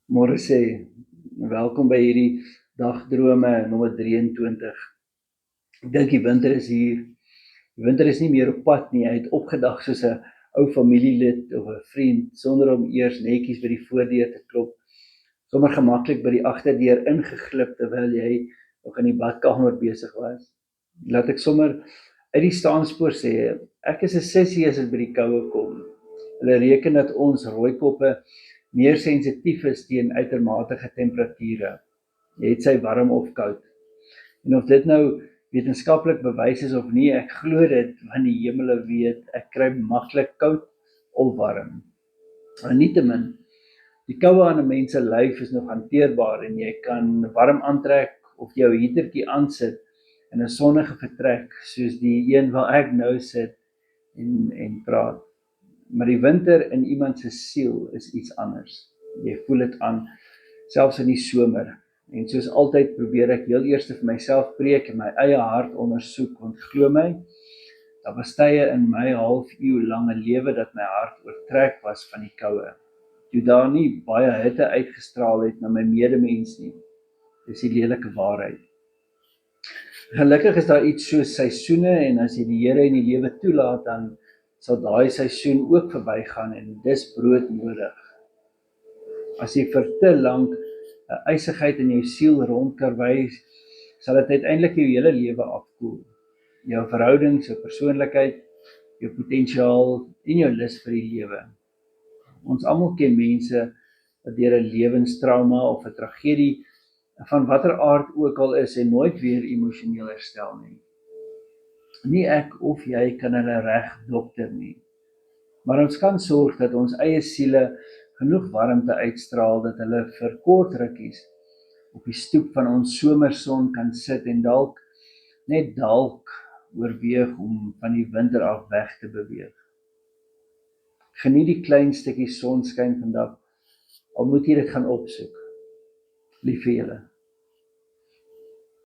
Môre sê, welkom by hierdie dagdrome nommer 23. Ek dink die winter is hier. Die winter is nie meer op pad nie. Hy het opgedag soos 'n ou familielid of 'n vriend, sonder om eers netjies by die voordeur te klop. Sommer gemaklik by die agterdeur ingeglip terwyl jy nog in die badkamer besig was. Laat ek sommer uit die staanspoor sê, ek is 'n sissie as dit by die koue kom. Hulle reken dat ons rooikoppe meer sensitief is teen uitermate temperature, het sy warm of koud. En of dit nou wetenskaplik bewys is of nie, ek glo dit, want die hemele weet, ek kry maklik koud of warm. En nietemin, die koue aan 'n mens se lyf is nog hanteerbaar en jy kan warm aantrek of jou heatertjie aansit in 'n sonnige vertrek soos die een waar ek nou sit en praat. Maar die winter in iemand se siel is iets anders. Jy voel dit aan, selfs in die somer. En soos altyd probeer ek heel eers vir myself preek en my eie hart ondersoek, want glo my, daar was tye in my halfuur lange lewe dat my hart oortrek was van die koue. Toe daar nie baie hitte uitgestraal het na my medemens nie. Dis die lelike waarheid. Gelukkig is daar iets soos seisoene, en as jy die Here in die lewe toelaat, dan sal daai seisoen ook verbygaan en dis broodnodig. As jy vir te lank 'n ysigheid in jou siel rondkarwei, sal dit uiteindelik jou hele lewe afkoel. Jou verhoudings, jou persoonlikheid, jou potensiaal en jou lus vir die lewe. Ons almal ken mense wat deur 'n lewenstrauma of 'n tragedie van watter aard ook al is en nooit weer emosioneel herstel nie. Nie ek of jy kan hulle reg dokter nie, maar ons kan sorg dat ons eie siele genoeg warmte uitstraal dat hulle vir kort rukkies op die stoep van ons somerson kan sit en net dalk oorweeg om van die winter af weg te beweeg. Geniet die klein stukkie sonskyn vandag, al moet jy dit gaan opsoek. Lief vir julle.